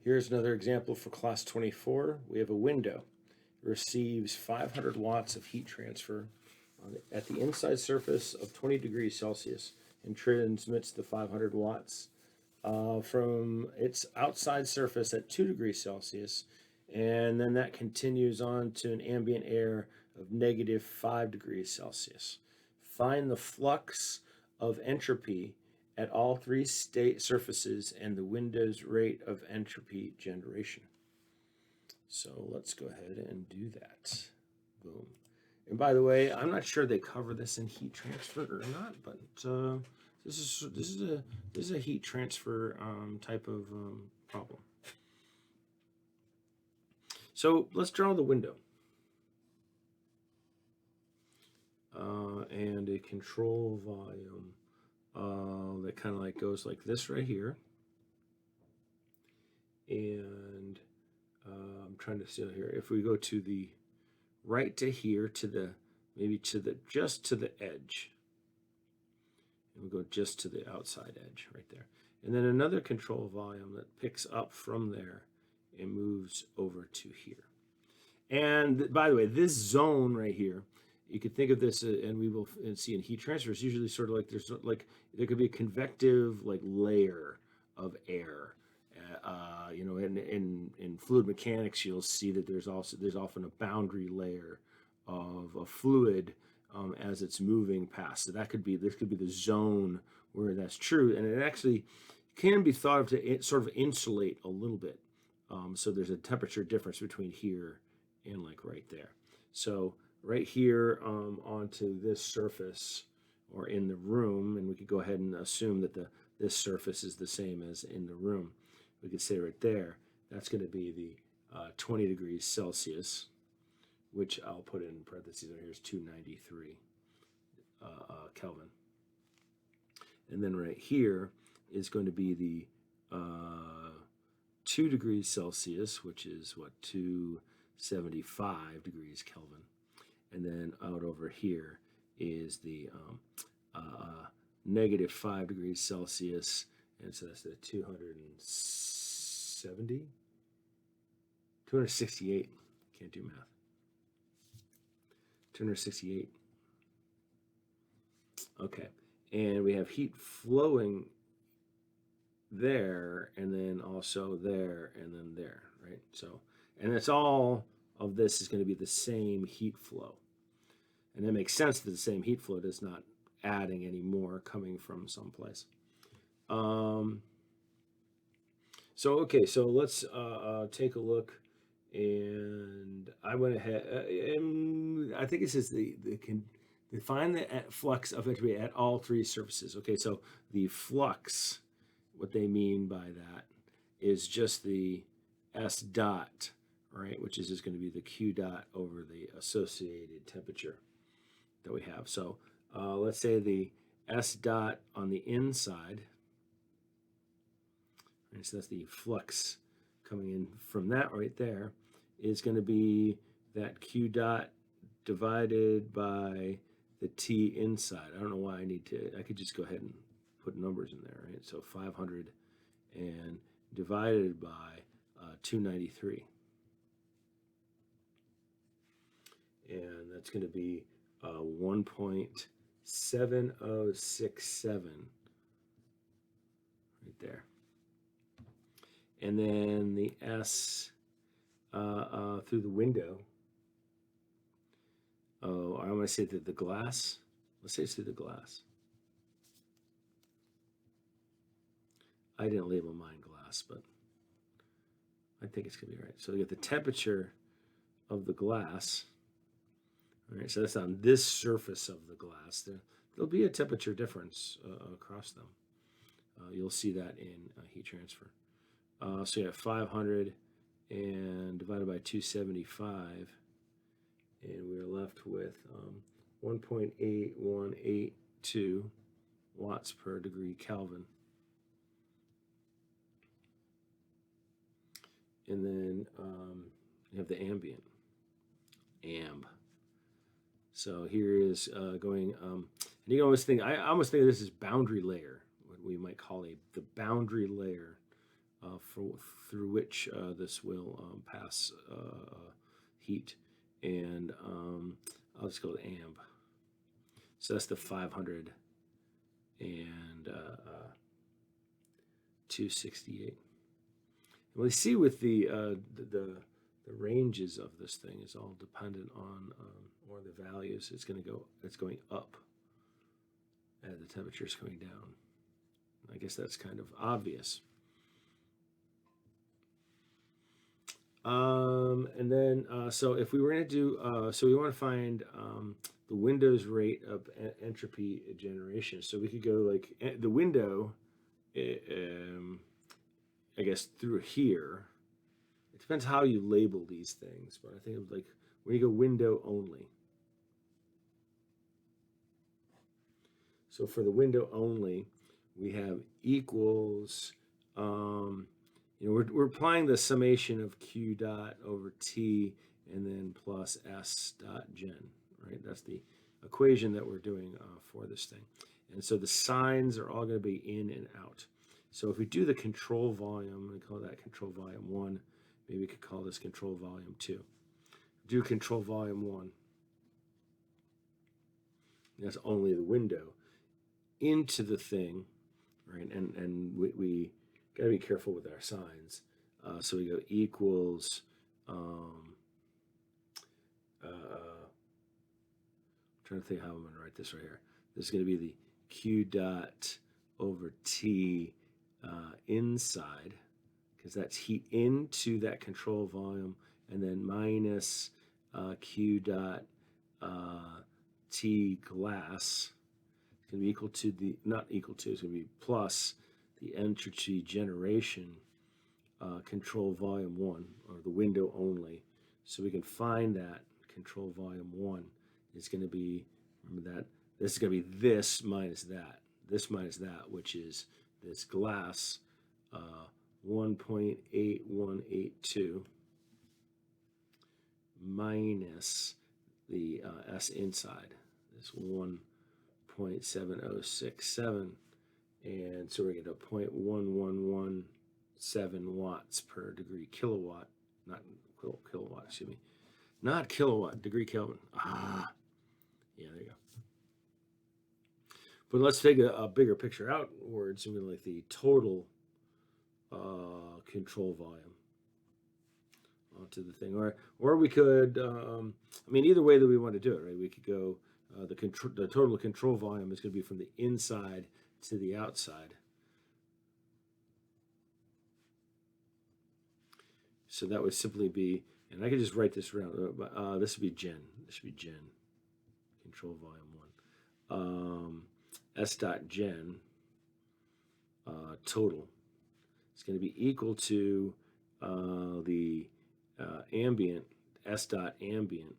Here's another example for class 24. We have a window. It receives 500 watts of heat transfer at the inside surface of 20 degrees Celsius and transmits the 500 watts from its outside surface at 2 degrees Celsius, and then that continues on to an ambient air of -5 degrees Celsius. Find the flux of entropy at all three state surfaces and the window's rate of entropy generation. So let's go ahead and do that. Boom. And by the way, I'm not sure they cover this in heat transfer or not, but this is a heat transfer type of problem. So let's draw the window and a control volume that kind of like goes like this right here. And I'm trying to see here. If we go to the right to here, to the maybe to the just to the edge, and we'll go just to the outside edge right there. And then another control volume that picks up from there and moves over to here. And by the way, this zone right here, you could think of this, and we will see in heat transfer, it's usually sort of like there could be a convective like layer of air. You know, in fluid mechanics, you'll see that there's often a boundary layer of a fluid as it's moving past. So this could be the zone where that's true, and it actually can be thought of to sort of insulate a little bit. So there's a temperature difference between here and like right there. So right here onto this surface or in the room, and we could go ahead and assume that this surface is the same as in the room. We could say right there, that's going to be the 20 degrees Celsius, which I'll put in parentheses right here is 293 Kelvin. And then right here is going to be the 2 degrees Celsius, which is what, 275 degrees Kelvin. And then out over here is the -5 degrees Celsius, and so that's the 268. Can't do math. 268. Okay, and we have heat flowing there, and then also there, and then there, right? So, and it's all of this is going to be the same heat flow. And it makes sense that the same heat flow is not adding any more coming from someplace. So let's take a look, and I went ahead. I think it says define the flux of entropy at all three surfaces. Okay, so the flux, what they mean by that is just the S dot, right, which is just going to be the Q dot over the associated temperature that we have. So let's say the S dot on the inside, right, so that's the flux coming in from that right there, is going to be that Q dot divided by the T inside. I don't know why I could just go ahead and put numbers in there, right? So 500 and divided by 293. And that's going to be 1.7067 right there. And then the S through the window. Oh, I'm going to say that the glass. Let's say it's through the glass. I didn't label mine glass, but I think it's going to be right. So we get the temperature of the glass. All right, so that's on this surface of the glass. There'll be a temperature difference across them. You'll see that in heat transfer. So you have 500 and divided by 275, and we're left with 1.8182 watts per degree Kelvin. And then you have the ambient, amb. So here is going, and you can almost think, I almost think of this as boundary layer, what we might call the boundary layer through which this will pass heat, and I'll just go to amp. So that's the 500 and 268. And we see with the ranges of this thing is all dependent on or the values. It's going up as the temperature is coming down. I guess that's kind of obvious. And then, so if we were going to do, so we want to find the window's rate of entropy generation. So we could go like the window, I guess through here. It depends how you label these things, but I think of like when you go window only. So for the window only, we have equals, we're applying the summation of Q dot over T and then plus S dot gen, right? That's the equation that we're doing for this thing. And so the signs are all going to be in and out. So if we do the control volume, we call that control volume 1. Maybe we could call this control volume 2. Do control volume 1. That's only the window into the thing, right? And we got to be careful with our signs. So we go equals, I'm trying to think how I'm going to write this right here. This is going to be the Q dot over T inside, because that's heat into that control volume, and then minus Q dot T glass. It's going to be equal to the, not equal to, it's going to be plus the entropy generation control volume 1, or the window only. So we can find that control volume 1 is going to be, remember that, this is going to be this minus that, which is this glass 1.8182 minus the S inside, this 1.7067, and so we're going to 0.1117 watts per degree kilowatt, not kilowatt, excuse me, not kilowatt, degree Kelvin. Yeah, there you go. But let's take a bigger picture outwards, and like the total control volume onto the thing, or we could, I mean, either way that we want to do it, right? We could go the total control volume is going to be from the inside to the outside. So that would simply be, and I could just write this around. This would be gen. This should be gen. Control volume 1. S dot gen total. It's going to be equal to the ambient, S dot ambient,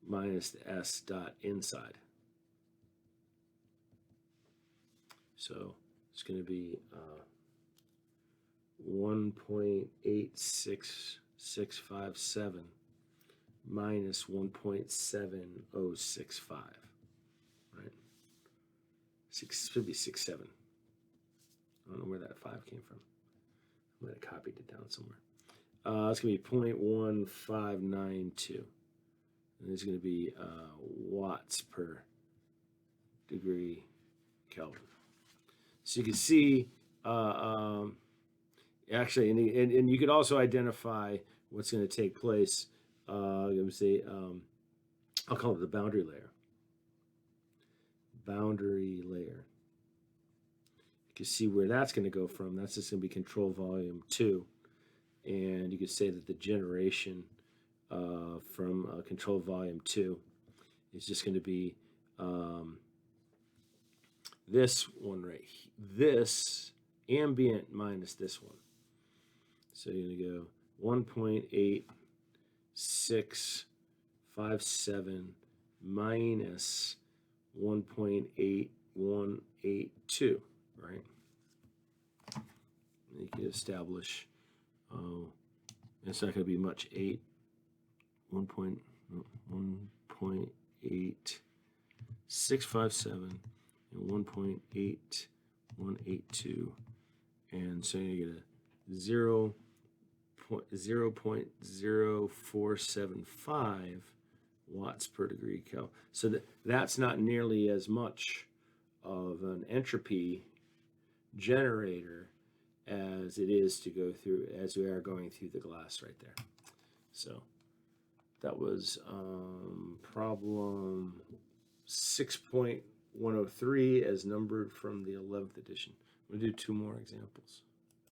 minus the S dot inside. So it's going to be 1.86657 minus 1.7065, right? Should be 67. I don't know where that 5 came from. I might have copied it down somewhere. It's going to be 0.1592. And it's going to be watts per degree Kelvin. So you can see, actually, and you could also identify what's going to take place. I'm going to say, I'll call it the boundary layer. Boundary layer. You can see where that's going to go from. That's just going to be control volume 2. And you could say that the generation from control volume 2 is just going to be this one right here. This ambient minus this one. So you're going to go 1.8657 minus 1.8182, right? And you can establish, it's not going to be much, 1.8657 and 1.8182, and so you're going to 0.0475 watts per degree Kelvin. So that's not nearly as much of an entropy generator as it is to go through, as we are going through the glass right there. So that was problem 6.103 as numbered from the 11th edition. We'll do 2 more examples.